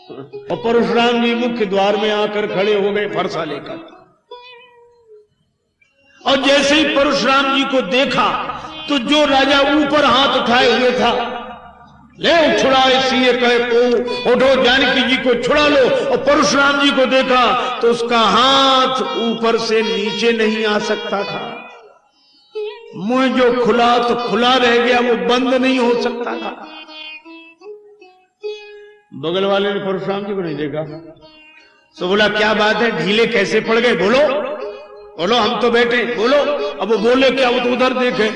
और परशुराम जी मुख्य द्वार में आकर खड़े हो गए फरसा लेकर। और जैसे ही परशुराम जी को देखा तो जो राजा ऊपर हाथ उठाए हुए था, ले छुड़ाए सिए कहे को, उठो जानकी जी को छुड़ा लो। और परशुराम जी को देखा तो उसका हाथ ऊपर से नीचे नहीं आ सकता था। मुंह जो खुला तो खुला रह गया, वो बंद नहीं हो सकता था। बगल वाले ने परशुराम जी को नहीं देखा तो बोला क्या बात है, ढीले कैसे पड़ गए, बोलो बोलो, हम तो बैठे, बोलो। अब वो बोले क्या, वो तो उधर देखे,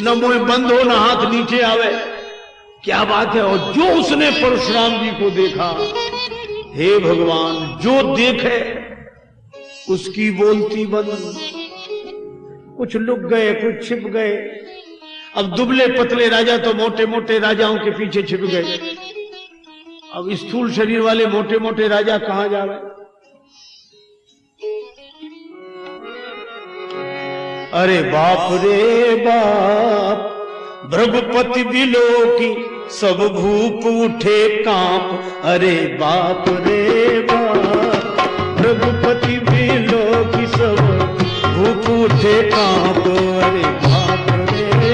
न मुंह बंद हो न हाथ नीचे आवे, क्या बात है। और जो उसने परशुराम जी को देखा, हे भगवान, जो देखे उसकी बोलती बंद। कुछ लुक गए, कुछ छिप गए। अब दुबले पतले राजा तो मोटे मोटे राजाओं के पीछे छिप गए। अब स्थूल शरीर वाले मोटे मोटे राजा कहां जा रहे? अरे बाप रे बाप, भृगुपति बिलोकी सब भूप उठे कांप। अरे बाप रे बाप, भृगुपति बिलोकी सब भूप उठे कांप। अरे बाप रे,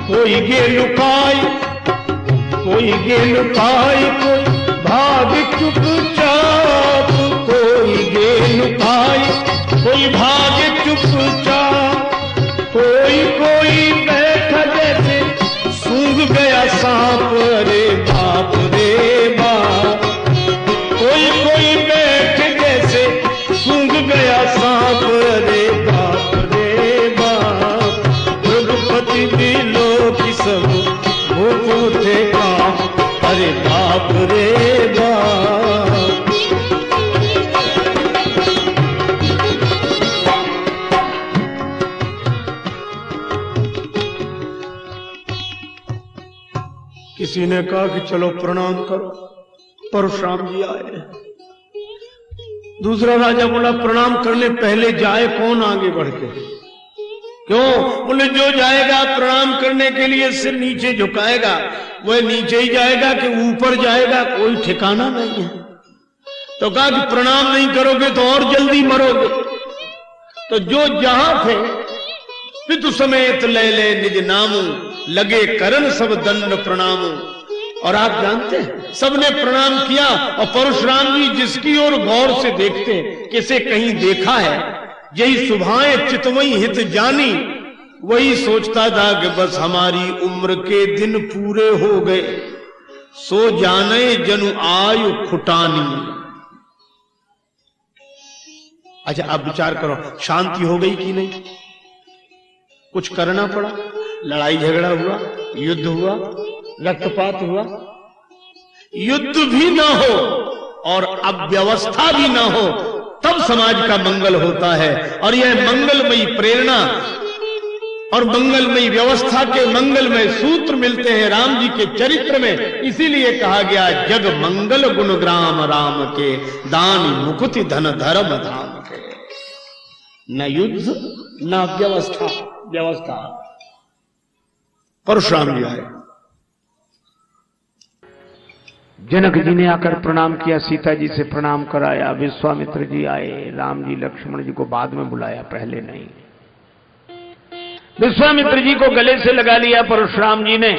कोई गे लुकाई, कोई गे लुकाई, कोई भाग चुपचाप। कोई गे लुकाई, कोई भाग चुपचाप। कोई कोई बैठा जैसे सूंघ गया सांप। अरे बाप रे बाप, कोई कोई बैठ जैसे सूंघ गया सांप। अरे बाप रे बाप, भृगुपति बिलोकी सब भूप उठे कांप। अरे बाप रे बाप, किसी ने कहा कि चलो प्रणाम करो, परशुराम जी आए। दूसरा राजा बोला प्रणाम करने पहले जाए कौन आगे बढ़ के? क्यों? बोले जो जाएगा प्रणाम करने के लिए सिर नीचे झुकाएगा वह नीचे ही जाएगा कि ऊपर जाएगा, कोई ठिकाना नहीं है। तो कहा कि प्रणाम नहीं करोगे तो और जल्दी मरोगे। तो जो जहां थे, पितु समेत ले ले निज नामू, लगे करन सब दंड प्रणाम। और आप जानते हैं सबने प्रणाम किया। और परशुराम जी जिसकी ओर गौर से देखते, किसे कहीं देखा है, यही सुभाएं चितवई हित जानी, वही सोचता था कि बस हमारी उम्र के दिन पूरे हो गए, सो जाने जनु आयु खुटानी। अच्छा अब विचार करो, शांति हो गई कि नहीं? कुछ करना पड़ा, लड़ाई झगड़ा हुआ, युद्ध हुआ, रक्तपात हुआ। युद्ध भी ना हो और अव्यवस्था भी ना हो, तब समाज का मंगल होता है। और यह मंगलमयी प्रेरणा और मंगलमयी व्यवस्था के मंगलमय सूत्र मिलते हैं राम जी के चरित्र में। इसीलिए कहा गया जग मंगल गुणग्राम राम के, दान मुकुति धन धर्म धाम के। न युद्ध न व्यवस्था, व्यवस्था। परशुराम जी आए, जनक जी ने आकर प्रणाम किया, सीता जी से प्रणाम कराया, विश्वामित्र जी आए, राम जी लक्ष्मण जी को बाद में बुलाया, पहले नहीं। विश्वामित्र जी को गले से लगा लिया परशुराम जी ने,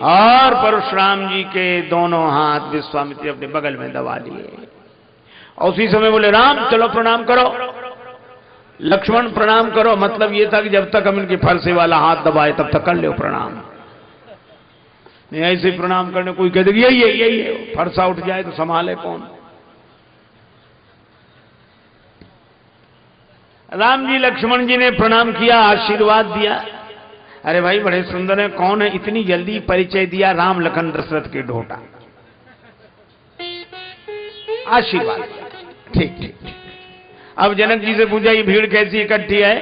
और परशुराम जी के दोनों हाथ विश्वामित्र जी अपने बगल में दबा लिए। और उसी समय बोले राम चलो प्रणाम करो, लक्ष्मण प्रणाम करो। मतलब ये था कि जब तक हम इनके फरसे वाला हाथ दबाए तब तक कर लो प्रणाम। नहीं ऐसे प्रणाम करने कोई कह देगा यही है, फरसा उठ जाए तो संभाले कौन? राम जी लक्ष्मण जी ने प्रणाम किया, आशीर्वाद दिया। अरे भाई बड़े सुंदर है, कौन है? इतनी जल्दी परिचय दिया, राम लखन दशरथ के ढोटा। आशीर्वाद ठीक ठीक। अब जनक जी से पूछा ये भीड़ कैसी इकट्ठी है?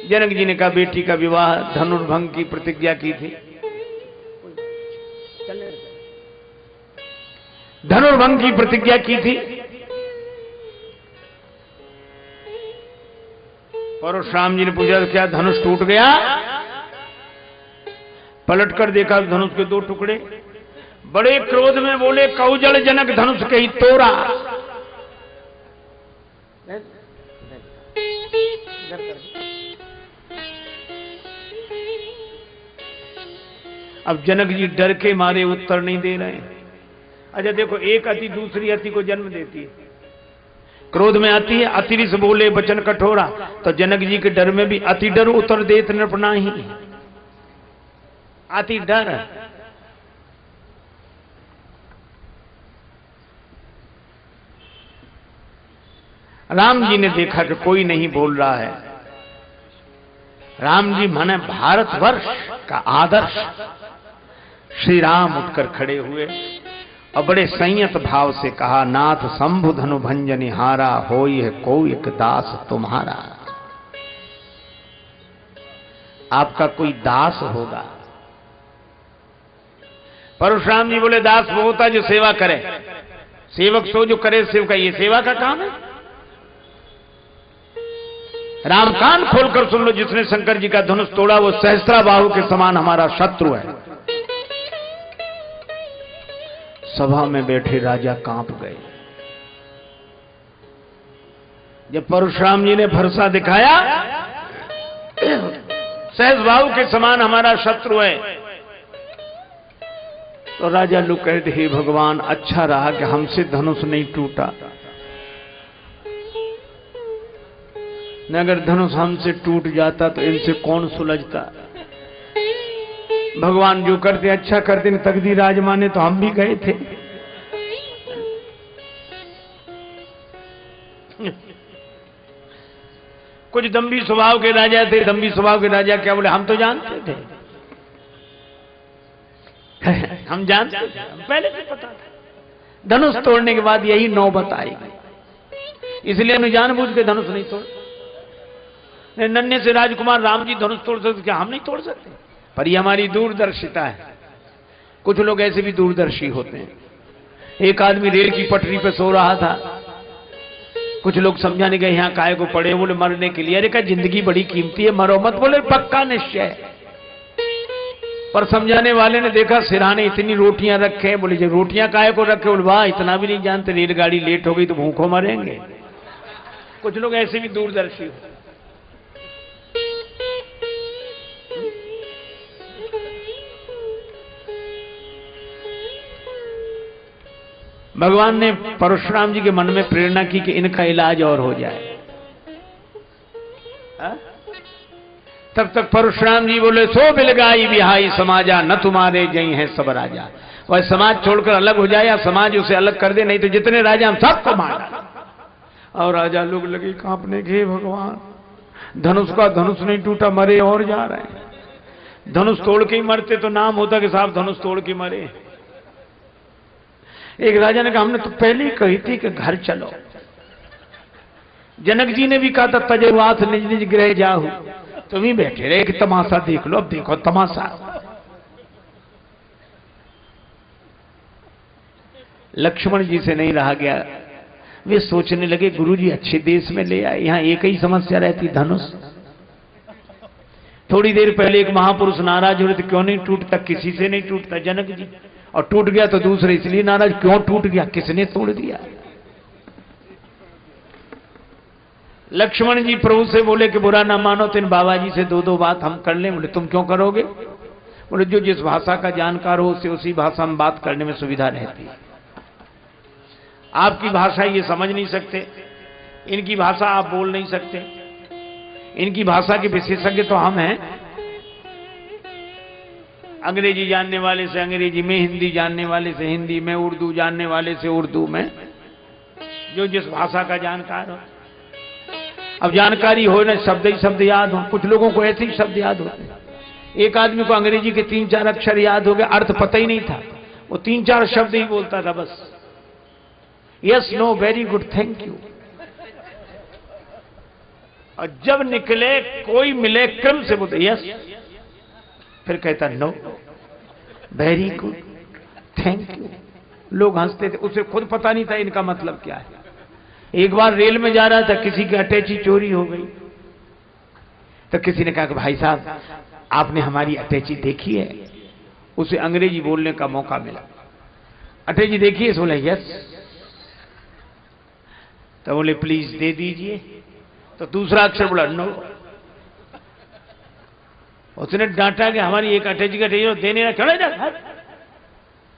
जनक जी ने कहा बेटी का विवाह धनुर्भंग की प्रतिज्ञा की थी, धनुर्भंग की प्रतिज्ञा की थी। परशुराम जी ने पूछा क्या धनुष टूट गया? पलट कर देखा धनुष के 2 टुकड़े। बड़े क्रोध में बोले कौजल जनक धनुष के ही तोड़ा। अब जनक जी डर के मारे उत्तर नहीं दे रहे हैं। अच्छा देखो, एक अति दूसरी अति को जन्म देती है। क्रोध में आती है, अति से बोले वचन कठोरा, तो जनक जी के डर में भी अति डर उत्तर देत नृपना ही। अति डर। राम जी ने देखा कि कोई नहीं बोल रहा है। राम जी माने भारतवर्ष का आदर्श। श्री राम उठकर खड़े हुए और बड़े संयत भाव से कहा, नाथ शंभु धनु भंजनि हारा, होई है कोई एक दास तुम्हारा। आपका कोई दास होगा। परशुराम जी बोले दास वो होता जो सेवा करे, सेवक सो जो करे सेवका, ये सेवा का काम है। राम कान खोलकर सुन लो, जिसने शंकर जी का धनुष तोड़ा वो सहस्त्राबाहु के समान हमारा शत्रु है। सभा में बैठे राजा कांप गए। जब परशुराम जी ने भरोसा दिखाया सहस्त्राबाहु के समान हमारा शत्रु है, तो राजा लोग कहते हे भगवान, अच्छा रहा कि हमसे धनुष नहीं टूटा, न अगर धनुष हमसे टूट जाता तो इनसे कौन सुलझता। भगवान जो करते अच्छा करते, तकदीर आजमाने तो हम भी गए थे। कुछ दम्भी स्वभाव के राजा थे। दम्भी स्वभाव के राजा क्या बोले, हम तो जानते थे, हम जानते थे, हम पहले से पता था। धनुष तोड़ने के बाद यही नौबत आएगी, इसलिए हमें जानबूझ के धनुष नहीं तोड़। नन्हे से राजकुमार राम जी धनुष तोड़ सकते, क्या हम नहीं तोड़ सकते? पर ये हमारी दूरदर्शिता है। कुछ लोग ऐसे भी दूरदर्शी होते हैं। एक आदमी रेल की पटरी पे सो रहा था, कुछ लोग समझाने गए यहाँ काहे को पड़े, बोले मरने के लिए। अरे का जिंदगी बड़ी कीमती है, मरो मत। बोले पक्का निश्चय। पर समझाने वाले ने देखा सिरहाने इतनी रोटियां रखे, बोले जो रोटियां काहे को रखे, बोले वाह इतना भी नहीं जानते, रेलगाड़ी लेट हो गई तो भूखों मरेंगे। कुछ लोग ऐसे भी दूरदर्शी हो। भगवान ने परशुराम जी के मन में प्रेरणा की कि इनका इलाज और हो जाए। तब तक परशुराम जी बोले सो बिलगाई बिहाई समाजा, न तुम्हारे जई है सब राजा। वह समाज छोड़कर अलग हो जाए या समाज उसे अलग कर दे, नहीं तो जितने राजा हम सबको मार डाला। और राजा लोग लगे कांपने के, भगवान धनुष का धनुष नहीं टूटा, मरे और जा रहे हैं। धनुष तोड़ के ही मरते तो नाम होता कि साहब धनुष तोड़ के मरे। एक राजा ने कहा हमने तो पहले ही कही थी कि घर चलो। जनक जी ने भी कहा था तजवाथ निज निज गृह जाहु, तुम ही बैठे रहे कि तमाशा देख लो। अब देखो तमाशा। लक्ष्मण जी से नहीं रहा गया। वे सोचने लगे गुरुजी अच्छे देश में ले आए, यहाँ एक ही समस्या रहती धनुष। थोड़ी देर पहले एक महापुरुष नाराज हो रहे थे, क्यों नहीं टूटता, किसी से नहीं टूटता जनक जी, और टूट गया तो दूसरे इसलिए नाराज, क्यों टूट गया, किसने तोड़ दिया। लक्ष्मण जी प्रभु से बोले कि बुरा ना मानो तो इन बाबा जी से दो बात हम कर लें। बोले तुम क्यों करोगे? बोले जो जिस भाषा का जानकार हो उसे उसी भाषा में बात करने में सुविधा रहती है। आपकी भाषा ये समझ नहीं सकते, इनकी भाषा आप बोल नहीं सकते, इनकी भाषा के विशेषज्ञ तो हम हैं। अंग्रेजी जानने वाले से अंग्रेजी में, हिंदी जानने वाले से हिंदी में, उर्दू जानने वाले से उर्दू में, जो जिस भाषा का जानकार हो। अब जानकारी हो ना, शब्द ही शब्द याद हो। कुछ लोगों को ऐसे ही शब्द याद होते हैं। एक आदमी को अंग्रेजी के 3-4 अक्षर याद हो गए, अर्थ पता ही नहीं था, वो 3-4 शब्द ही बोलता था बस। Yes know very good thank you. और जब निकले कोई मिले क्रम से बोलते यस, फिर कहता know very good thank you. लोग हंसते थे, उसे खुद पता नहीं था इनका मतलब क्या है। एक बार रेल में जा रहा था, किसी की अटैची चोरी हो गई। तो किसी ने कहा कि भाई साहब आपने हमारी अटैची देखी है? उसे अंग्रेजी बोलने का मौका मिला। अटैची देखी है? बोला यस। तो बोले प्लीज दे दीजिए। तो दूसरा अक्षर बोला नो। उसने डांटा कि हमारी एक अटैची का देने ना खड़े ना।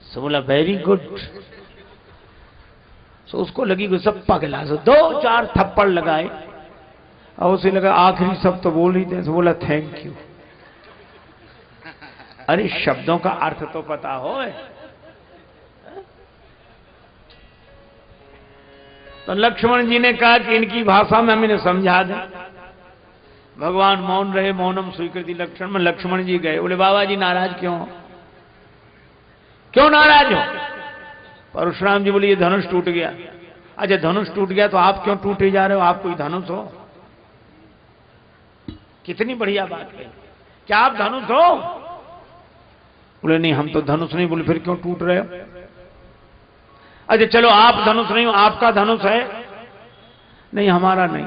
सो बोला वेरी गुड। सो उसको लगी गुस्सा के लाश 2-4 थप्पड़ लगाए और उसे लगा आखिरी सब तो बोल ही थे। सो बोला थैंक यू। अरे शब्दों का अर्थ तो पता हो। तो लक्ष्मण जी ने कहा कि इनकी भाषा में हम इन्हें समझा दें। भगवान मौन रहे, मौनम स्वीकृति लक्षण में। लक्ष्मण जी गए, बोले बाबा जी नाराज क्यों हो? क्यों नाराज हो? परशुराम जी बोले ये धनुष टूट गया। अच्छा धनुष टूट गया तो आप क्यों टूटे जा रहे हो? आप कोई धनुष हो? कितनी बढ़िया बात है। क्या आप धनुष हो? बोले नहीं हम तो धनुष नहीं। बोले फिर क्यों टूट रहे हो? अच्छा चलो आप धनुष नहीं हो, आपका धनुष है? नहीं हमारा नहीं।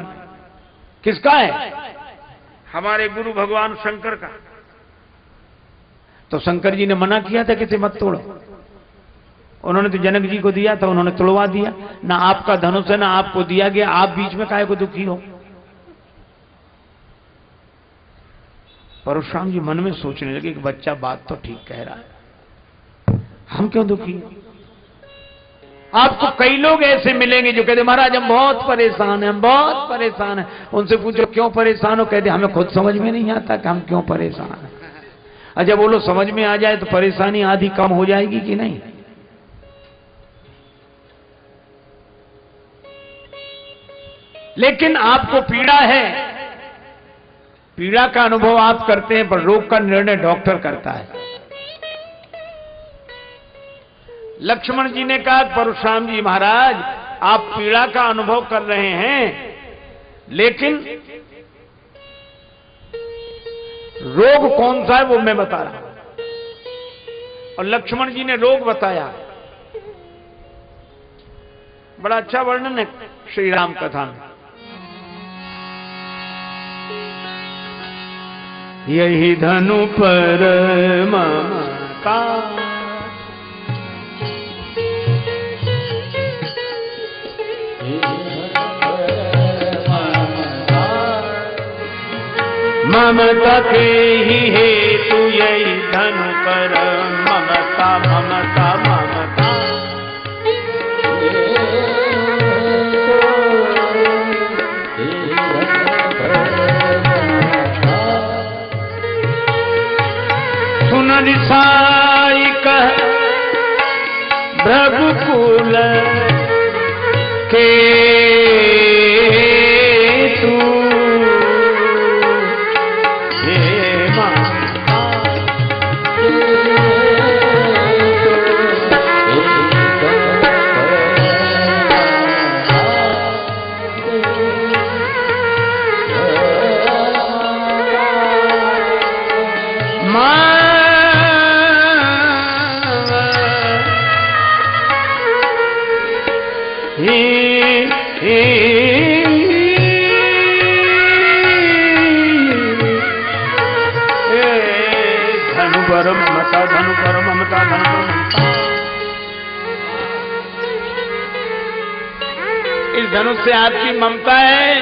किसका है? हमारे गुरु भगवान शंकर का। तो शंकर जी ने मना किया था कि मत तोड़ो। उन्होंने तो जनक जी को दिया था, उन्होंने तोड़वा दिया। ना आपका धनुष है ना आपको दिया गया, आप बीच में काहे को दुखी हो? परशुराम जी मन में सोचने लगे कि बच्चा बात तो ठीक कह रहा है, हम क्यों दुखी हैं? आपको कई लोग ऐसे मिलेंगे जो कहते महाराज हम बहुत परेशान हैं, हम बहुत परेशान हैं। उनसे पूछो क्यों परेशान हो? कहते हमें खुद समझ में नहीं आता कि हम क्यों परेशान हैं। अच्छा बोलो समझ में आ जाए तो परेशानी आधी कम हो जाएगी कि नहीं? लेकिन आपको पीड़ा है, पीड़ा का अनुभव आप करते हैं, पर रोग का निर्णय डॉक्टर करता है। लक्ष्मण जी ने कहा परशुराम जी महाराज आप पीड़ा का अनुभव कर रहे हैं, लेकिन रोग कौन सा है वो मैं बता रहा हूं। और लक्ष्मण जी ने रोग बताया। बड़ा अच्छा वर्णन है श्री राम कथा में। यही धनु पर ममता ममता के ही हेतु यही धनु पर ममता ममता ममता। सुन निसाई कह भृगुकुल के तू इस धनुष से आपकी ममता है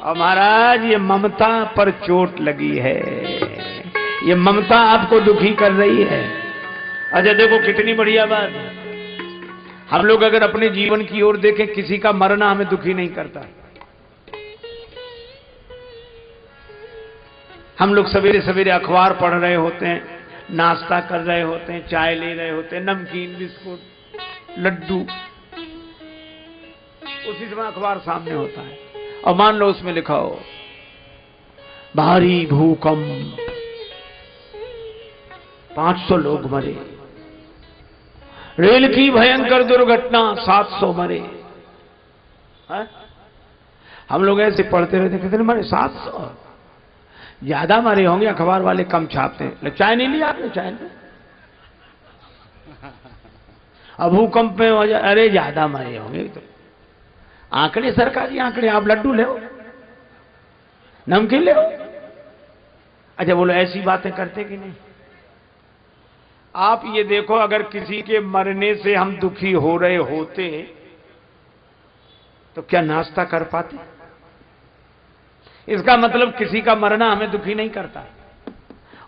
और महाराज ये ममता पर चोट लगी है, ये ममता आपको दुखी कर रही है। अच्छा देखो कितनी बढ़िया बात है। हम लोग अगर अपने जीवन की ओर देखें, किसी का मरना हमें दुखी नहीं करता। हम लोग सवेरे सवेरे अखबार पढ़ रहे होते हैं, नाश्ता कर रहे होते हैं, चाय ले रहे होते हैं, नमकीन बिस्कुट लड्डू, उसी समय अखबार सामने होता है और मान लो उसमें लिखा हो भारी भूकंप, 500 लोग मरे, रेल की भयंकर दुर्घटना, 700 मरे। है? हम लोग ऐसे पढ़ते रहते, कितने मरे? 700। ज्यादा मरे होंगे, अखबार वाले कम छापते हैं। चाय नहीं लिया आपने? चाय नहीं। अब भूकंप में वजह, अरे ज्यादा मरे होंगे। तो आंकड़े सरकारी आंकड़े, आप लड्डू ले नमकीन ले आओ। अच्छा बोलो, ऐसी बातें करते कि नहीं? आप ये देखो, अगर किसी के मरने से हम दुखी हो रहे होते तो क्या नाश्ता कर पाते? इसका मतलब किसी का मरना हमें दुखी नहीं करता।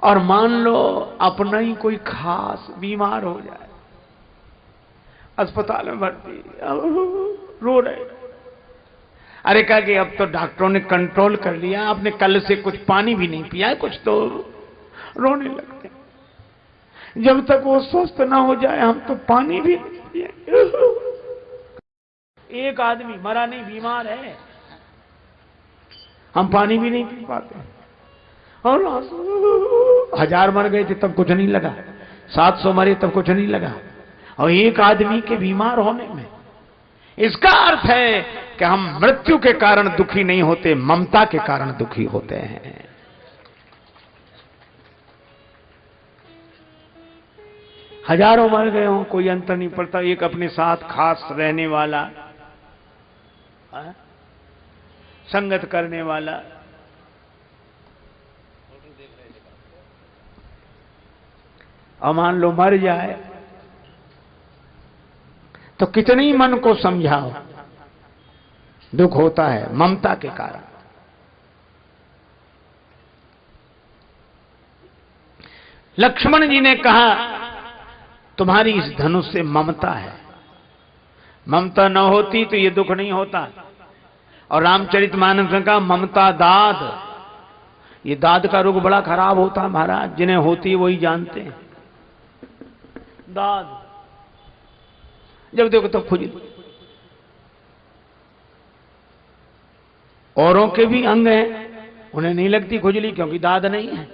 और मान लो अपना ही कोई खास बीमार हो जाए, अस्पताल में भर्ती, रो रहे, अरे कहा कि अब तो डॉक्टरों ने कंट्रोल कर लिया, आपने कल से कुछ पानी भी नहीं पिया है, कुछ तो रोने लगते। जब तक वो स्वस्थ ना हो जाए हम तो पानी भी नहीं पिए। एक आदमी मरा नहीं, बीमार है, हम पानी भी नहीं पी पाते। और 1000 मर गए थे तब कुछ नहीं लगा, 700 मरे तब कुछ नहीं लगा, और एक आदमी के बीमार होने में। इसका अर्थ है कि हम मृत्यु के कारण दुखी नहीं होते, ममता के कारण दुखी होते हैं। हजारों मर गए हों, कोई अंतर नहीं पड़ता। एक अपने साथ खास रहने वाला, संगत करने वाला, और मान लो मर जाए तो कितनी मन को समझाओ, दुख होता है ममता के कारण। लक्ष्मण जी ने कहा तुम्हारी इस धनुष से ममता है, ममता न होती तो ये दुख नहीं होता। और रामचरितमानस में कहा ममता दाद, ये दाद का रोग बड़ा खराब होता है महाराज, जिन्हें होती है वही जानते हैं। दाद जब देखो तो खुजली, औरों के भी अंग हैं, उन्हें नहीं लगती खुजली क्योंकि दाद नहीं है।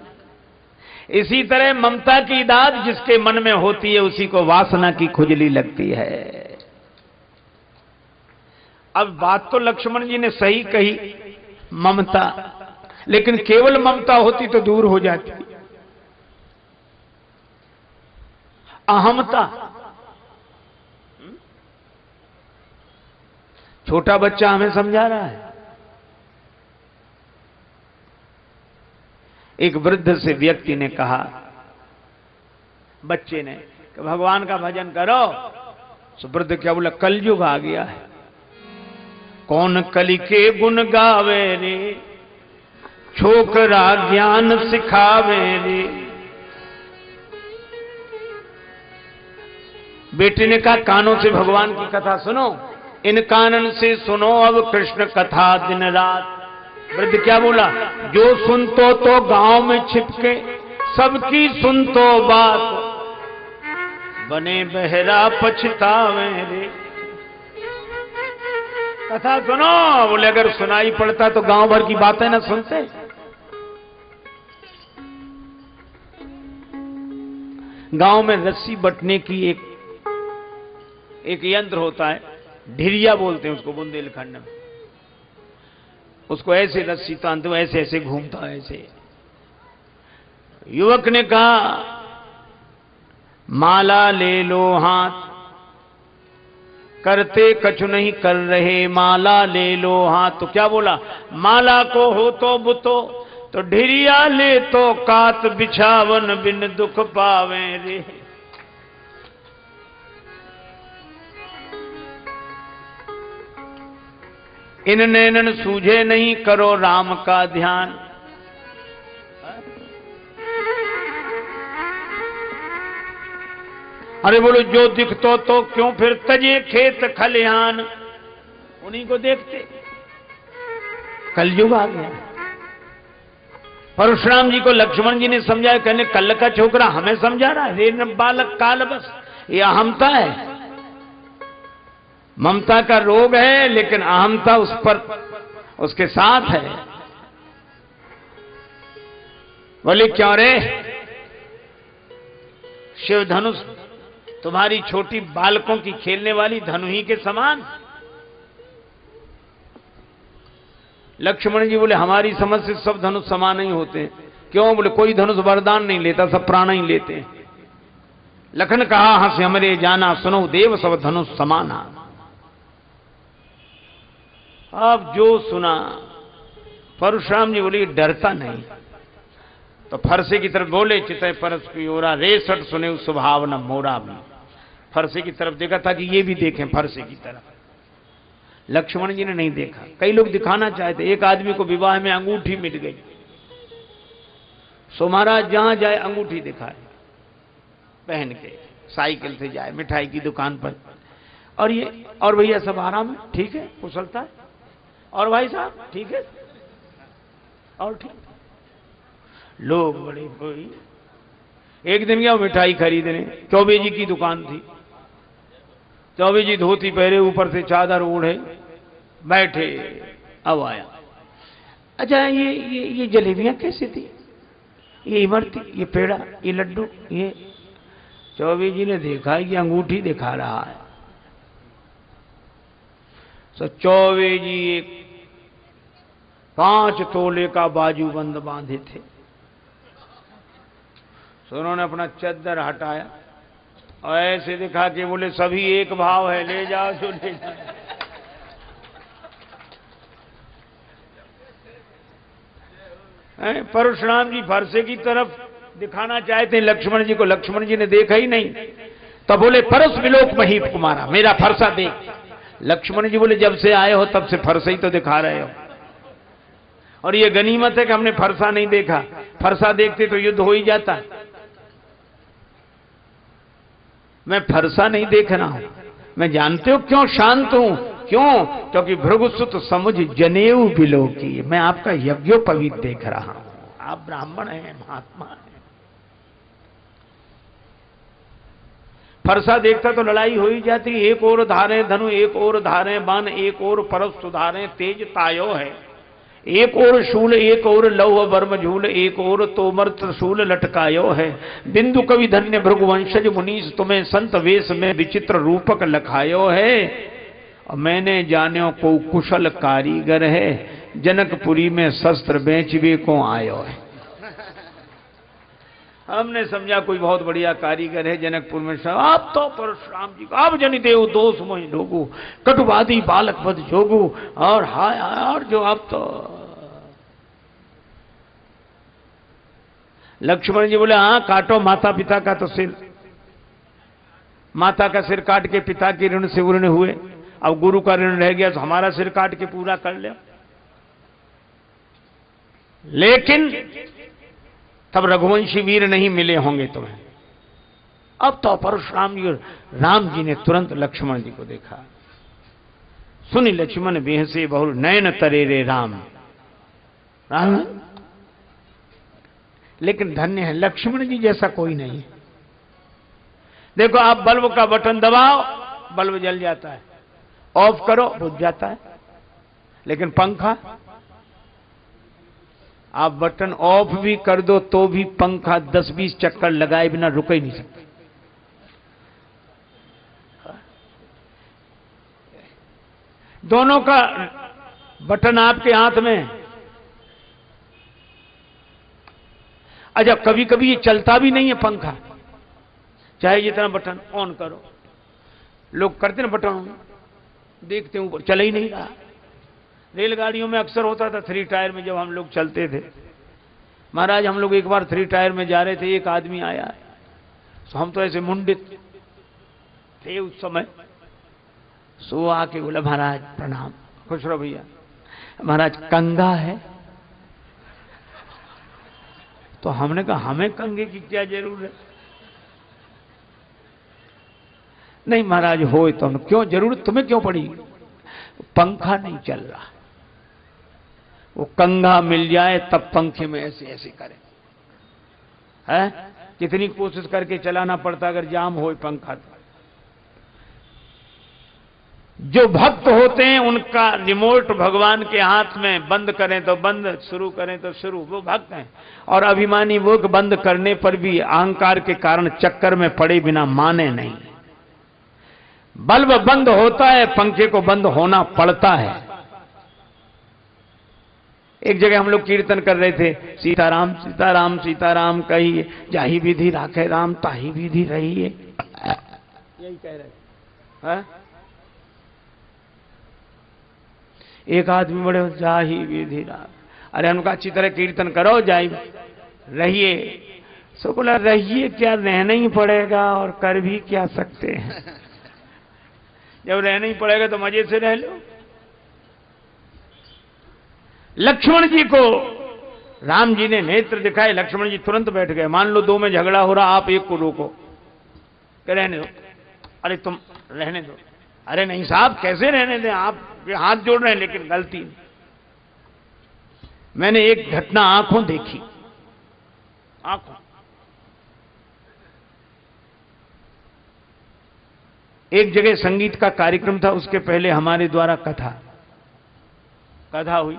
इसी तरह ममता की दाद जिसके मन में होती है उसी को वासना की खुजली लगती है। अब बात तो लक्ष्मण जी ने सही कही, ममता, लेकिन केवल ममता होती तो दूर हो जाती। अहमता, छोटा बच्चा हमें समझा रहा है। एक वृद्ध से व्यक्ति ने कहा, बच्चे ने, कि भगवान का भजन करो। तो वृद्ध क्या बोला, कलयुग आ गया है, कौन कलि के गुण गावे रे, छोकरा ज्ञान सिखावे रे। बेटे ने कहा कानों से भगवान की कथा सुनो, इन कानन से सुनो अब कृष्ण कथा दिन रात। वृद्ध क्या बोला, जो सुनतो तो गांव में छिपके, सबकी सुनतो बात, बने बहरा पछतावे रे। कथा सुनो, बोले अगर सुनाई पड़ता तो गांव भर की बातें ना सुनते। गांव में रस्सी बटने की एक यंत्र होता है, ढिरिया बोलते हैं उसको बुंदेलखंड में। उसको ऐसे रस्सी तानते हो, ऐसे ऐसे घूमता है ऐसे। युवक ने कहा माला ले लो हाथ, करते कछु नहीं कर रहे, माला ले लो हाथ। तो क्या बोला, माला को हो तो बुतो, तो ढिरिया ले तो कात, बिछावन बिन दुख पावे रे। इन नैनन सूझे नहीं, करो राम का ध्यान। अरे बोलो जो दिखतो तो क्यों फिर तजे खेत खलिहान, उन्हीं को देखते। कलयुग आ गया। परशुराम जी को लक्ष्मण जी ने समझाया, कहने कल का छोकरा हमें समझा रहा है, रे बालक काल बस। ये अहमता है, ममता का रोग है, लेकिन अहमता उस पर उसके साथ है। बोले क्यों रे, शिव धनुष तुम्हारी छोटी बालकों की खेलने वाली धनुही के समान। लक्ष्मण जी बोले हमारी समझ से सब धनुष समान नहीं होते। क्यों? बोले कोई धनुष वरदान नहीं लेता, सब प्राण ही लेते हैं। लखन कहा हंस हमरे जाना, सुनो देव सब धनुष समाना। अब जो सुना परशुराम जी बोले डरता नहीं। तो फरसे की तरफ बोले चितय परस की ओरा रेसठ सुने स्वभाव न मोरा भी। फरसे की तरफ देखा था कि ये भी देखें फरसे की तरफ। लक्ष्मण जी ने नहीं देखा। कई लोग दिखाना चाहते। एक आदमी को विवाह में अंगूठी मिल गई, सो महाराज जहां जाए अंगूठी दिखाए पहन के, साइकिल से जाए मिठाई की दुकान पर। और ये और भैया सब आराम है, ठीक है, कुशलता है, और भाई साहब ठीक है, और ठीक। लोग बड़े कोई एक दिन गया मिठाई खरीदने, चौबे जी की दुकान थी। चौबे जी धोती पहरे, ऊपर से चादर ओढ़े बैठे। अब आया, अच्छा ये जलेबियां कैसी थी, ये इमरती, ये पेड़ा, ये लड्डू, ये। चौबे जी ने देखा कि अंगूठी दिखा रहा है। तो चौबे जी एक 5 तोले का बाजूबंद बांधे थे। तो उन्होंने अपना चद्दर हटाया और ऐसे दिखा के बोले सभी एक भाव है, ले जाओ जो ले जाओ। परशुराम जी फरसे की तरफ दिखाना चाहते हैं लक्ष्मण जी को। लक्ष्मण जी ने देखा ही नहीं। तब बोले परस विलोक महीप कुमारा, मेरा फरसा देख। लक्ष्मण जी बोले जब से आए हो तब से फरसा ही तो दिखा रहे हो, और ये गनीमत है कि हमने फरसा नहीं देखा। फरसा देखते तो युद्ध हो ही जाता। मैं फरसा नहीं देख रहा हूं। मैं जानते हो क्यों शांत हूं? क्यों? क्योंकि भृगुसुत समुझ जनेऊ बिलोकी, मैं आपका यज्ञोपवीत देख रहा हूं। आप ब्राह्मण हैं, महात्मा हैं। फरसा देखता तो लड़ाई हो ही जाती। एक और धारे धनु, एक और धारे बाण, एक और परस सुधारे तेज तायो है। एक और शूल, एक और लौह वर्म झूल, एक और तोमर त्रिशूल लटकायो है। बिंदु कवि धन्य भृगुवंशज मुनीस, तुम्हें संत वेश में विचित्र रूपक लखायो है। और मैंने जान्यो को कुशल कारीगर है, जनकपुरी में शस्त्र बेचवे को आयो है। हमने समझा कोई बहुत बढ़िया कारीगर है जनकपुर में। आप तो परशुराम जी को आप जनि देव दोष मोहि लोगु, कटुवादी बालक बद जोगु। और हाय और जो आप तो। लक्ष्मण जी बोले हाँ काटो माता पिता का तो सिर। माता का सिर काट के पिता के ऋण से ऋण हुए, अब गुरु का ऋण रह गया तो हमारा सिर काट के पूरा कर ले। लेकिन तब रघुवंशी वीर नहीं मिले होंगे तुम्हें। अब तो परशुराम जी और राम जी ने तुरंत लक्ष्मण जी को देखा। सुनी लक्ष्मण बेहसे बहुल नयन तरेरे राम। राम लेकिन धन्य है लक्ष्मण जी जैसा कोई नहीं। देखो आप बल्ब का बटन दबाओ बल्ब जल जाता है, ऑफ करो बुझ जाता है। लेकिन पंखा आप बटन ऑफ भी कर दो तो भी पंखा 10-20 चक्कर लगाए बिना रुक ही नहीं सकते। दोनों का बटन आपके हाथ में। अच्छा कभी कभी ये चलता भी नहीं है पंखा, चाहे जितना बटन ऑन करो। लोग करते ना बटन ऑन, देखते ऊपर चल ही नहीं रहा। रेलगाड़ियों में अक्सर होता था 3 टायर में जब हम लोग चलते थे। महाराज हम लोग एक बार 3 टायर में जा रहे थे, एक आदमी आया, तो हम तो ऐसे मुंडित थे उस समय। सो आके बोला महाराज प्रणाम। खुश रहो भैया। महाराज कंगा है? तो हमने कहा हमें कंगे की क्या जरूरत है। नहीं महाराज हो तो हम। क्यों जरूरत तुम्हें क्यों पड़ी? पंखा नहीं चल रहा। वो कंघा मिल जाए तब पंखे में ऐसे ऐसे करे। है कितनी कोशिश करके चलाना पड़ता अगर जाम हो पंखा। जो भक्त होते हैं उनका रिमोट भगवान के हाथ में, बंद करें तो बंद, शुरू करें तो शुरू, वो भक्त हैं। और अभिमानी वो बंद करने पर भी अहंकार के कारण चक्कर में पड़े बिना माने नहीं। बल्ब बंद होता है, पंखे को बंद होना पड़ता है। एक जगह हम लोग कीर्तन कर रहे थे, सीताराम सीताराम सीताराम कहिए, जाही विधि राखे राम ताही विधि रहिए। यही कह रहे हैं। एक आदमी बड़े जाही विधि राम, अरे उनका अच्छी तरह कीर्तन करो, जाए रहिए। सो बोला रहिए क्या, रहना ही पड़ेगा और कर भी क्या सकते हैं। जब रहना ही पड़ेगा तो मजे से रह लो। लक्ष्मण जी को राम जी ने नेत्र दिखाए, लक्ष्मण जी तुरंत बैठ गए। मान लो दो में झगड़ा हो रहा, आप एक को रोको, कह रहने दो। अरे तुम रहने दो। अरे नहीं साहब कैसे रहने दें, आप हाथ जोड़ रहे हैं, लेकिन गलती। मैंने एक घटना आंखों देखी, आंखों। एक जगह संगीत का कार्यक्रम था, उसके पहले हमारे द्वारा कथा हुई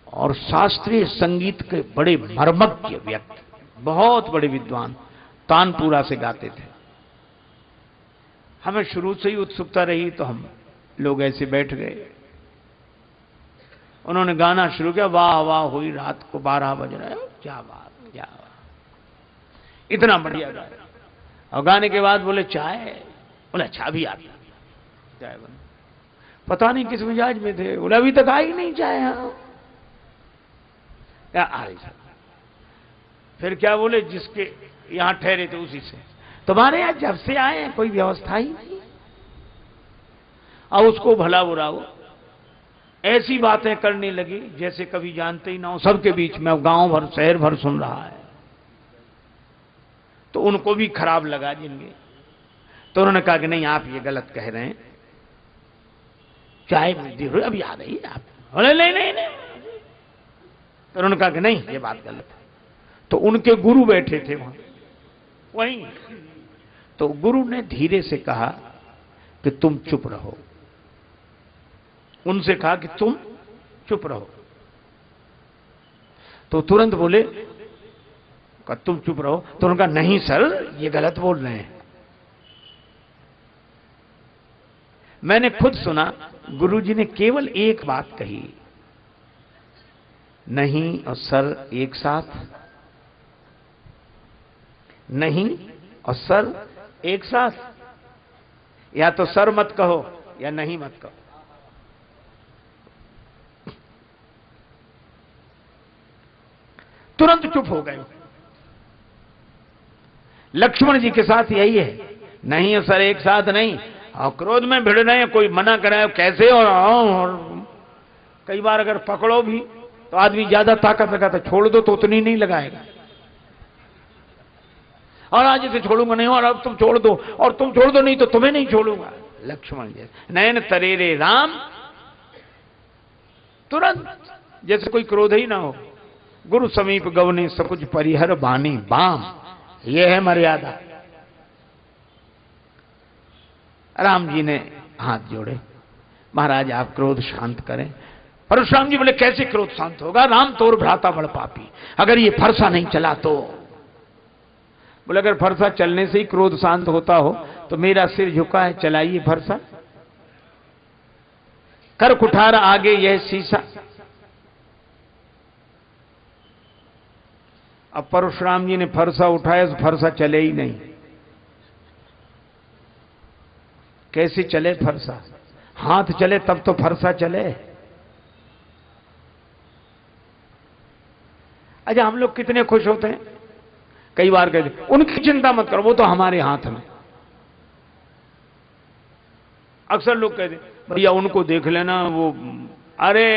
और शास्त्रीय संगीत के बड़े मर्मज्ञ व्यक्ति, बहुत बड़े विद्वान तानपुरा से गाते थे। हमें शुरू से ही उत्सुकता रही तो हम लोग ऐसे बैठ गए। उन्होंने गाना शुरू किया, वाह वाह हुई रात को 12 बज रहा है, क्या बात, क्या बात, इतना बढ़िया गाया। और गाने के बाद बोले चाय, बोले अच्छा भी आता, चाय बन। पता नहीं किस मिजाज में थे, बोले अभी तक आई नहीं चाय। हाँ क्या आ रही। फिर क्या बोले, जिसके यहां ठहरे थे उसी से, तुम्हारे यहां जब से आए हैं कोई व्यवस्था ही नहीं। और उसको भला बुरा वो ऐसी बातें करने लगी जैसे कभी जानते ही ना हो। सबके बीच में, अब गांव भर शहर भर सुन रहा है, तो उनको भी खराब लगा जिनके। तो उन्होंने कहा कि नहीं आप ये गलत कह रहे हैं, चाय अभी आ रही है आप। बोले नहीं नहीं नहीं। तो उन्होंने कहा कि नहीं ये बात गलत है। तो उनके गुरु बैठे थे वहीं। तो गुरु ने धीरे से कहा कि तुम चुप रहो। उनसे कहा कि तुम चुप रहो। तो तुरंत बोले तुम चुप रहो। तो उनका नहीं सर ये गलत बोल रहे हैं। मैंने खुद सुना, गुरुजी ने केवल एक बात कही, नहीं और सर एक साथ, नहीं और सर एक साथ, या तो सर मत कहो या नहीं मत कहो। तुरंत चुप हो गए। लक्ष्मण जी के साथ यही है, नहीं और सर एक साथ नहीं। और क्रोध में भिड़ रहे हैं, कोई मना कराए कैसे। और कई बार अगर पकड़ो भी तो आदमी ज्यादा ताकत लगाता, छोड़ दो तो उतनी नहीं लगाएगा। और आज इसे छोड़ूंगा नहीं, और अब तुम छोड़ दो, और तुम छोड़ दो नहीं तो तुम्हें नहीं छोड़ूंगा। लक्ष्मण जी नयन तरेरे राम, तुरंत जैसे कोई क्रोध ही ना हो। गुरु समीप गवनी सकुज परिहर बानी बाम, यह है मर्यादा। राम जी ने हाथ जोड़े, महाराज आप क्रोध शांत करें। परशुराम जी बोले कैसे क्रोध शांत होगा, राम तोर भ्राता बड़ पापी, अगर ये फरसा नहीं चला तो। बोले अगर फरसा चलने से ही क्रोध शांत होता हो तो मेरा सिर झुका है, चलाइए फरसा। कर कुठार आगे यह शीशा। अब परशुराम जी ने फरसा उठाया तो फरसा चले ही नहीं। कैसे चले फरसा, हाथ चले तब तो फरसा चले। अच्छा हम लोग कितने खुश होते हैं, कई बार कहते उनकी चिंता मत करो वो तो हमारे हाथ में। अक्सर लोग कहते भैया उनको देख लेना, वो अरे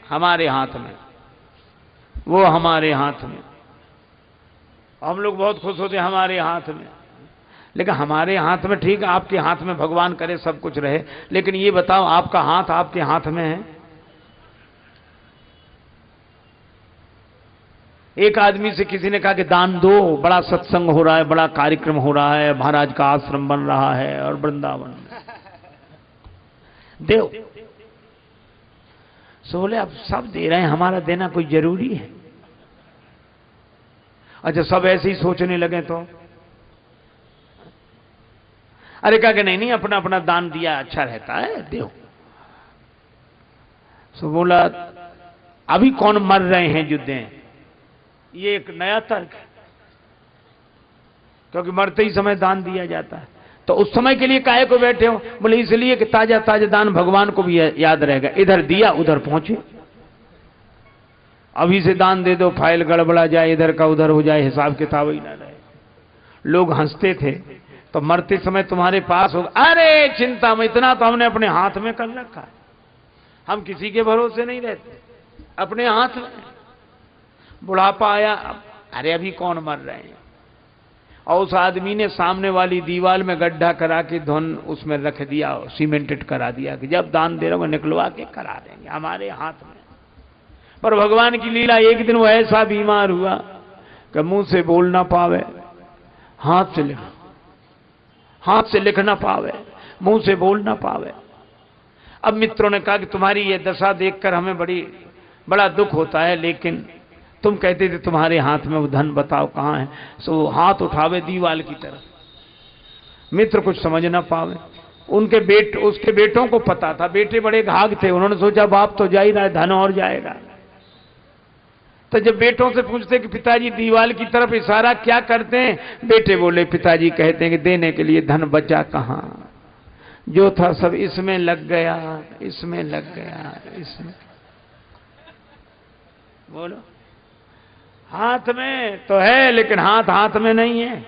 हमारे हाथ में, वो हमारे हाथ में। हम लोग बहुत खुश होते हैं हमारे हाथ में, लेकिन हमारे हाथ में ठीक है, आपके हाथ में भगवान करे सब कुछ रहे, लेकिन ये बताओ आपका हाथ आपके हाथ में है। एक आदमी से किसी ने कहा कि दान दो, बड़ा सत्संग हो रहा है, बड़ा कार्यक्रम हो रहा है, महाराज का आश्रम बन रहा है और वृंदावन देव। सो बोले अब सब दे रहे हैं, हमारा देना कोई जरूरी है। अच्छा सब ऐसे ही सोचने लगे तो अरे कहा कि नहीं नहीं अपना अपना दान दिया अच्छा रहता है, देव। सो बोला अभी कौन मर रहे हैं जो दें, ये एक नया तर्क है, क्योंकि मरते ही समय दान दिया जाता है। तो उस समय के लिए काहे को बैठे हो, बोले इसलिए कि ताजा ताजा दान भगवान को भी याद रहेगा, इधर दिया उधर पहुंचे। अभी से दान दे दो, फाइल गड़बड़ा जाए, इधर का उधर हो जाए, हिसाब किताब ही ना रहे। लोग हंसते थे तो मरते समय तुम्हारे पास हो, अरे चिंता में, इतना तो हमने अपने हाथ में कर रखा है। हम किसी के भरोसे नहीं रहते, अपने हाथ में। बुढ़ापा आया, अरे अभी कौन मर रहे हैं। और उस आदमी ने सामने वाली दीवार में गड्ढा करा के धन उसमें रख दिया, सीमेंटेड करा दिया कि जब दान दे रहे हो निकलवा के करा देंगे, हमारे हाथ में। पर भगवान की लीला, एक दिन वो ऐसा बीमार हुआ कि मुंह से बोल ना पावे, हाथ से लिख ना पावे, मुंह से बोल ना पावे। अब मित्रों ने कहा कि तुम्हारी ये दशा देखकर हमें बड़ा दुख होता है, लेकिन तुम कहते थे तुम्हारे हाथ में वो धन, बताओ कहां है। सो हाथ उठावे दीवाल की तरफ। मित्र कुछ समझ ना पावे। उसके बेटों को पता था, बेटे बड़े घाघ थे, उन्होंने सोचा बाप तो जा ही रहा है, धन और जाएगा। तो जब बेटों से पूछते कि पिताजी दीवाल की तरफ इशारा क्या करते हैं, बेटे बोले पिताजी कहते हैं कि देने के लिए धन बचा कहां, जो था सब इसमें लग गया, इसमें लग गया, इसमें। बोलो, हाथ में तो है लेकिन हाथ में नहीं है।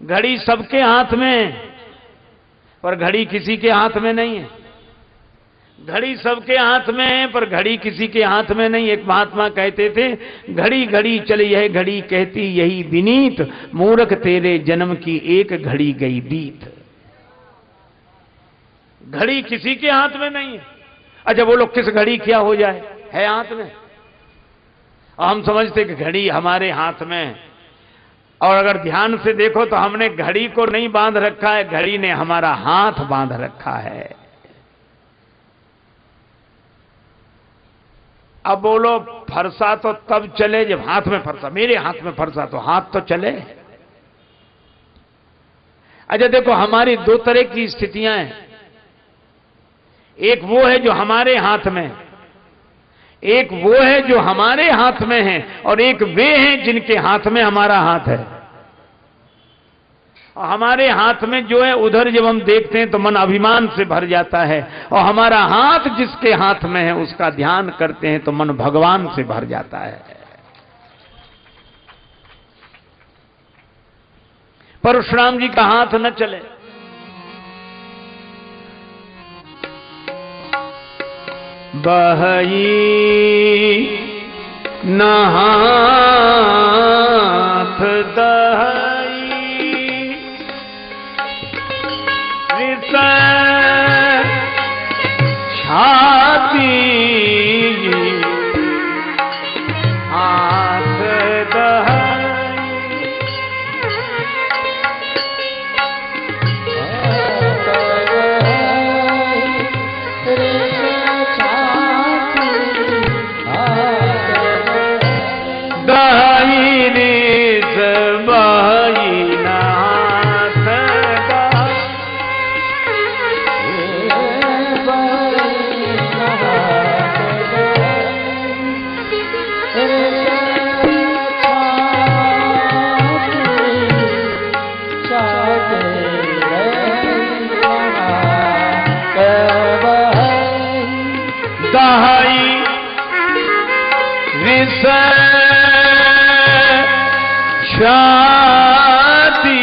घड़ी सबके हाथ में, पर घड़ी किसी के हाथ में नहीं है। घड़ी सबके हाथ में है पर घड़ी किसी के हाथ में नहीं। एक महात्मा कहते थे, घड़ी घड़ी चली है घड़ी कहती यही विनीत, मूर्ख तेरे जन्म की एक घड़ी गई बीत। घड़ी किसी के हाथ में नहीं है। अच्छा बोलो किस घड़ी क्या हो जाए, है हाथ में। और हम समझते कि घड़ी हमारे हाथ में, और अगर ध्यान से देखो तो हमने घड़ी को नहीं बांध रखा है, घड़ी ने हमारा हाथ बांध रखा है। अब बोलो फरसा तो तब चले जब हाथ में फरसा, मेरे हाथ में फरसा तो हाथ तो चले। अच्छा देखो हमारी दो तरह की स्थितियां हैं, एक वो है जो हमारे हाथ में, एक वो है जो हमारे हाथ में है, और एक वे हैं जिनके हाथ में हमारा हाथ है। और हमारे हाथ में जो है उधर जब हम देखते हैं तो मन अभिमान से भर जाता है, और हमारा हाथ जिसके हाथ में है उसका ध्यान करते हैं तो मन भगवान से भर जाता है। परशुराम जी का हाथ न चले, बहई न हाथ दहई, रिस छाती हाथ दहई, दहई रिस बहई नाथ दहई रिस छाती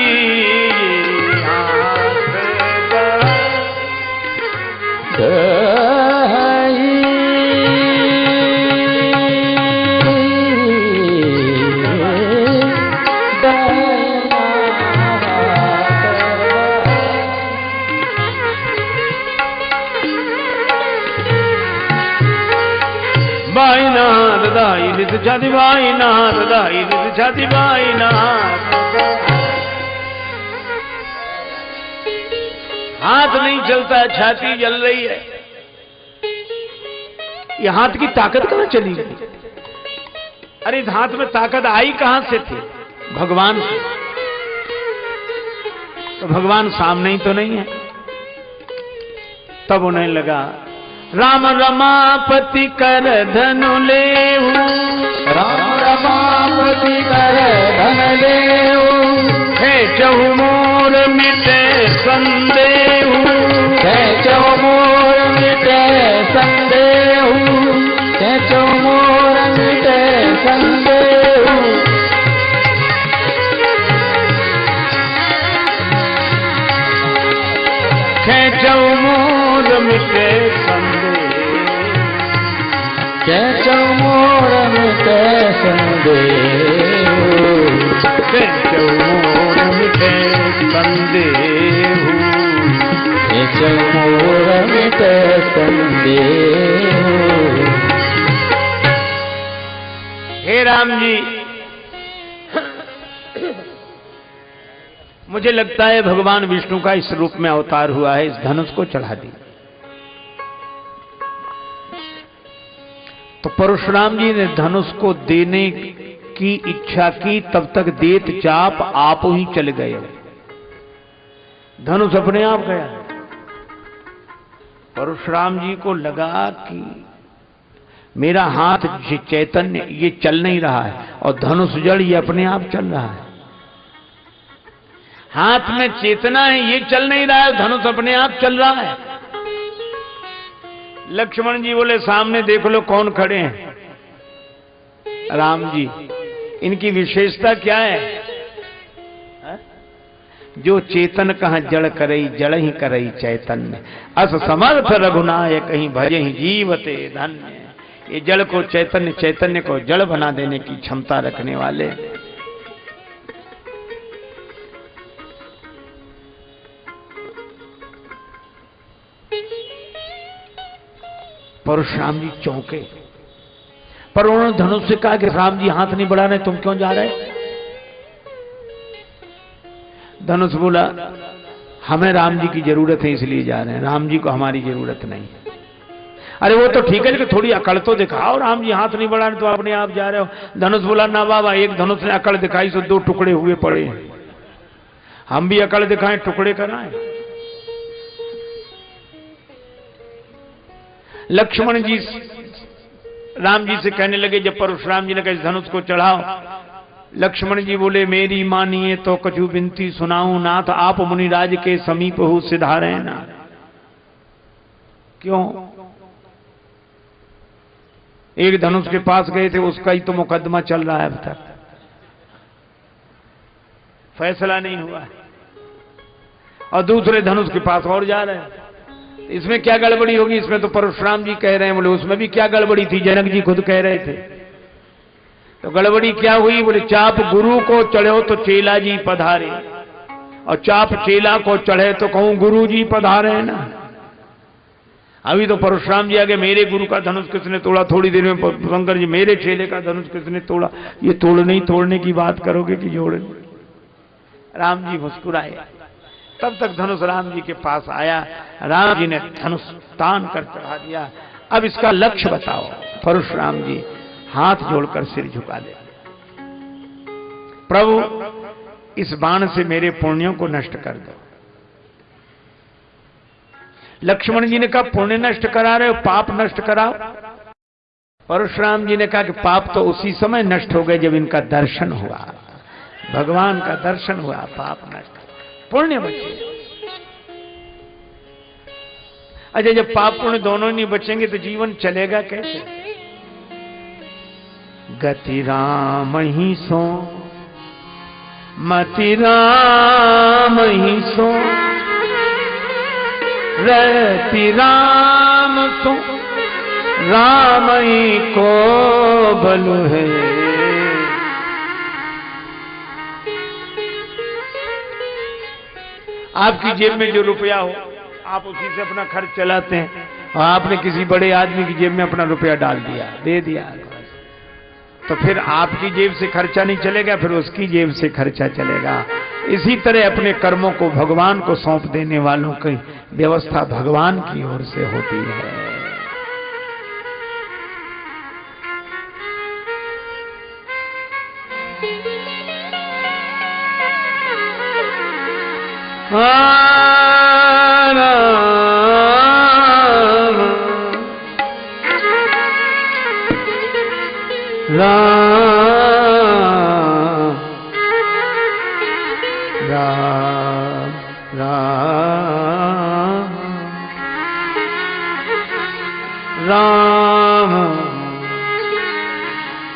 हाथ दहई, बाई नाथ दाई रिस छाती, बाई नाथ दाई रिस छाती, बाई नाथ। हाथ नहीं चलता, छाती जल रही है। ये हाथ की ताकत कहां चली गई? अरे इस हाथ में ताकत आई कहां से थी? भगवान से। तो भगवान सामने ही तो नहीं है। तब उन्हें लगा राम रमापति कर धनु लेहू, राम रमापति कर धन लेहू, है चहु मोर मिटे संदेहू, है चहु मोर मिटे संदेहू, है चहु मोर संदेहु खेचौ मोर मिटे संदेह खेचौ मोर मिटे संदेह खेचौ मोर मिटे संदेह खेचौ मोर मिटे संदेह। हे राम जी, मुझे लगता है भगवान विष्णु का इस रूप में अवतार हुआ है, इस धनुष को चढ़ा दी। तो परशुराम जी ने धनुष को देने की इच्छा की, तब तक देत चाप आप ही चल गए, धनुष अपने आप गया। परशुराम जी को लगा कि मेरा हाथ चैतन्य ये चल नहीं रहा है और धनुष जड़ ये अपने आप चल रहा है। हाथ में चेतना है, ये चल नहीं रहा है, धनुष अपने आप चल रहा है। लक्ष्मण जी बोले सामने देख लो कौन खड़े हैं। राम जी, इनकी विशेषता क्या है? जो चेतन कहाँ जड़ करई, जड़ ही करई चैतन्य, अस समर्थ रघुनायक कहीं भजे ही जीवते धन्य। ये जड़ को चैतन्य, चैतन्य को जड़ बना देने की क्षमता रखने वाले। परशुराम जी चौंके, पर उन्होंने धनुष से कहा कि राम जी हाथ नहीं बढ़ा रहे, तुम क्यों जा रहे? धनुष बोला हमें राम जी की जरूरत है इसलिए जा रहे हैं, राम जी को हमारी जरूरत नहीं। अरे वो तो ठीक है, थोड़ी अकड़ तो दिखाओ, राम जी हाथ नहीं बढ़ा रहे तो अपने आप जा रहे हो। धनुष बोला ना बाबा, एक धनुष ने अकड़ दिखाई तो 2 टुकड़े हुए पड़े हैं, हम भी अकड़ दिखाएं, टुकड़े कराएं। लक्ष्मण जी राम जी से कहने लगे, जब परशुराम जी ने कहा इस धनुष को चढ़ाओ, लक्ष्मण जी बोले मेरी मानिए तो कछु बिनती सुनाऊं नाथ, आप मुनिराज के समीप हो सिधारे ना। क्यों? एक धनुष के पास गए थे, उसका ही तो मुकदमा चल रहा है, अब तक फैसला नहीं हुआ है, और दूसरे धनुष के पास और जा रहे हैं। इसमें क्या गड़बड़ी होगी? इसमें तो परशुराम जी कह रहे हैं। बोले उसमें भी क्या गड़बड़ी थी? जनक जी खुद कह रहे थे। तो गड़बड़ी क्या हुई? बोले चाप गुरु को चढ़ो तो चेला जी पधारे, और चाप चेला को चढ़े तो कहूं गुरु जी पधारे ना। अभी तो परशुराम जी आगे मेरे गुरु का धनुष किसने तोड़ा, थोड़ी देर में शंकर जी मेरे चेले का धनुष किसने तोड़ा। ये तोड़ने ही तोड़ने की बात करोगे कि जोड़ने? राम जी मुस्कुराए। तब तक धनुष राम जी के पास आया, राम जी ने धनुष तान कर चढ़ा दिया। अब इसका लक्ष्य बताओ। परशुराम जी हाथ जोड़कर सिर झुका दे, प्रभु इस बाण से मेरे पुण्यों को नष्ट कर दो। लक्ष्मण जी ने कहा पुण्य नष्ट करा रहे हो, पाप नष्ट कराओ। परशुराम जी ने कहा कि पाप तो उसी समय नष्ट हो गए जब इनका दर्शन हुआ, भगवान का दर्शन हुआ, पाप नष्ट, पुण्य बचे। अच्छा, जब पाप पुण्य दोनों नहीं बचेंगे तो जीवन चलेगा कैसे? गति राम ही सो मति राम ही सो, रति राम सो राम ही को बलु है। आपकी जेब में जो रुपया हो आप उसी से अपना खर्च चलाते हैं, और आपने किसी बड़े आदमी की जेब में अपना रुपया डाल दिया, दे दिया, तो फिर आपकी जेब से खर्चा नहीं चलेगा, फिर उसकी जेब से खर्चा चलेगा। इसी तरह अपने कर्मों को भगवान को सौंप देने वालों की व्यवस्था भगवान की ओर से होती है।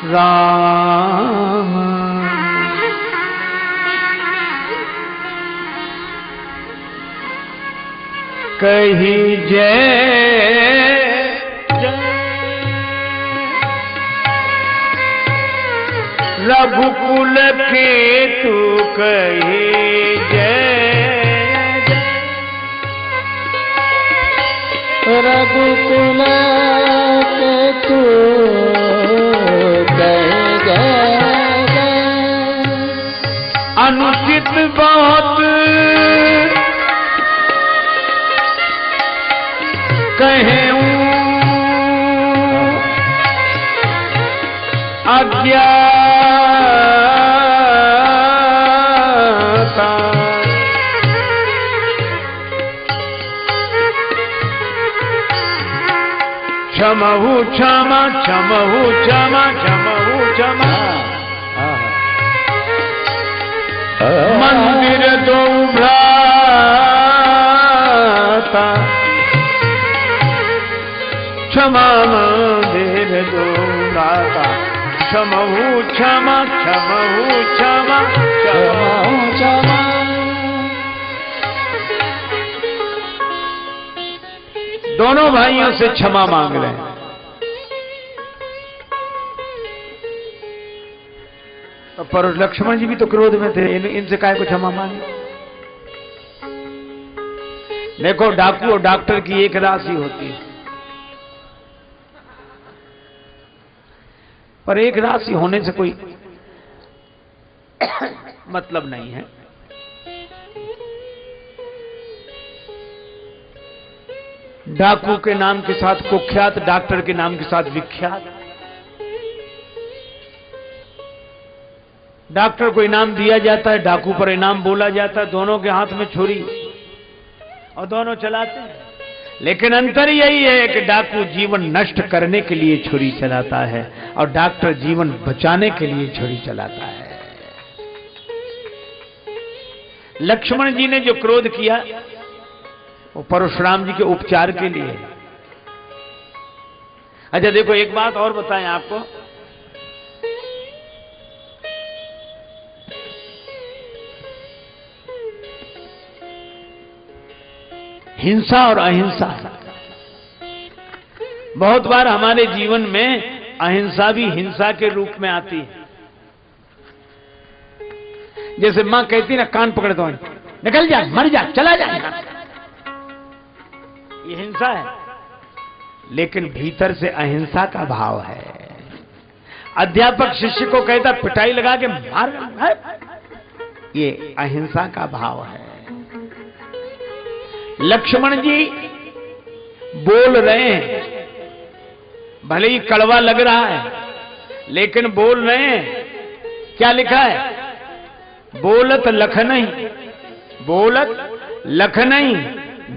राम। कही जय रघुकुल के तू कही जय रघुकुल के तू कही जय। अनुचित बहुत कहूं अज्ञाता क्षमहु क्षमा क्षमहु क्षमा क्षमहु क्षमा। मंदिर दो भ्राता क्षमा मंदिर दो भ्राता क्षमहु क्षमा क्षमहु क्षमा क्षमहु क्षमा। दोनों भाइयों से क्षमा मांग रहे हैं। पर लक्ष्मण जी भी तो क्रोध में थे, इनसे काहे को क्षमा मांगे। देखो डाकू और डॉक्टर की एक राशि होती है, पर एक राशि होने से कोई मतलब नहीं है। डाकू के नाम के साथ कुख्यात, डॉक्टर के नाम के साथ विख्यात। डॉक्टर को इनाम दिया जाता है, डाकू पर इनाम बोला जाता है। दोनों के हाथ में छुरी और दोनों चलाते हैं, लेकिन अंतर यही है कि डाकू जीवन नष्ट करने के लिए छुरी चलाता है और डॉक्टर जीवन बचाने के लिए छुरी चलाता है। लक्ष्मण जी ने जो क्रोध किया वो परशुराम जी के उपचार के लिए। अच्छा देखो, एक बात और बताएं आपको, हिंसा और अहिंसा। बहुत बार हमारे जीवन में अहिंसा भी हिंसा के रूप में आती है। जैसे मां कहती ना, कान पकड़ दो, निकल जा, मर जा, चला जा, ये हिंसा है, लेकिन भीतर से अहिंसा का भाव है। अध्यापक शिष्य को कहता पिटाई लगा के मार, ये अहिंसा का भाव है। लक्ष्मण जी बोल रहे हैं, भले ही कड़वा लग रहा है, लेकिन बोल रहे हैं। क्या लिखा है? बोलत लख नहीं, बोलत लख नहीं,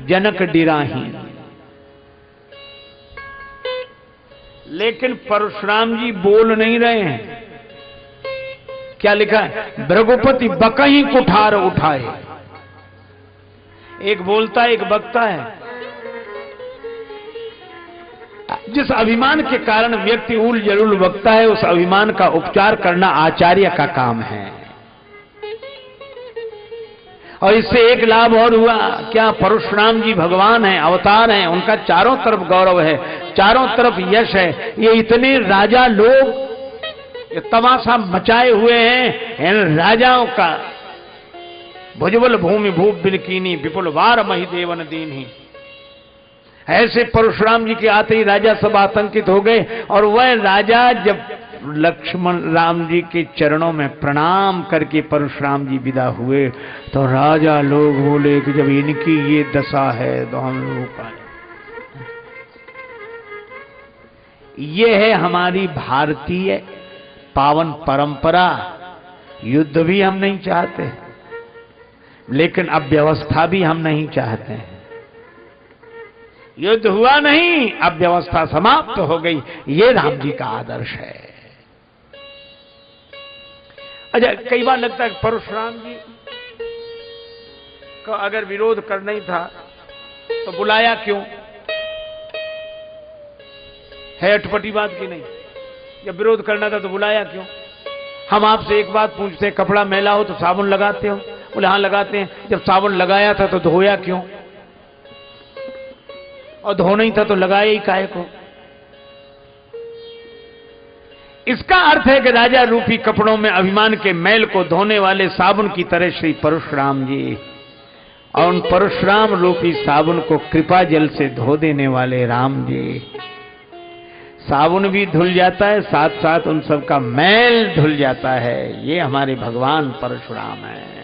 जनक डिराही। लेकिन परशुराम जी बोल नहीं रहे हैं। क्या लिखा है? भृगुपति बकहीं कुठार उठाए। एक बोलता है, एक बकता है। जिस अभिमान के कारण व्यक्ति उल जलूल बकता है, उस अभिमान का उपचार करना आचार्य का काम है। और इससे एक लाभ और हुआ, क्या परशुराम जी भगवान हैं, अवतार हैं, उनका चारों तरफ गौरव है, चारों तरफ यश है। ये इतने राजा लोग ये तमाशा मचाए हुए हैं, इन राजाओं का। भुजबल भूमि भूप बिलकीनी, विपुल वार मही देवन दीन्ही। ऐसे परशुराम जी के आते ही राजा सब आतंकित हो गए। और वह राजा जब लक्ष्मण राम जी के चरणों में प्रणाम करके परशुराम जी विदा हुए, तो राजा लोग बोले कि जब इनकी ये दशा है तो हम लोग का। ये है हमारी भारतीय पावन परंपरा। युद्ध भी हम नहीं चाहते, लेकिन अब व्यवस्था भी हम नहीं चाहते हैं। युद्ध हुआ नहीं, अब व्यवस्था समाप्त हो गई। ये राम जी का आदर्श है। अच्छा, कई बार लगता है परशुराम जी का अगर विरोध करना ही था तो बुलाया क्यों? है अटपटी बात की नहीं? जब विरोध करना था तो बुलाया क्यों? हम आपसे एक बात पूछते हैं, कपड़ा मैला हो तो साबुन लगाते हो? बोले हाँ लगाते हैं। जब साबुन लगाया था तो धोया क्यों? और धोना ही था तो लगाया ही काहे को? इसका अर्थ है कि राजा रूपी कपड़ों में अभिमान के मैल को धोने वाले साबुन की तरह श्री परशुराम जी, और उन परशुराम रूपी साबुन को कृपा जल से धो देने वाले राम जी। साबुन भी धुल जाता है, साथ साथ उन सब का मैल धुल जाता है। ये हमारे भगवान परशुराम है।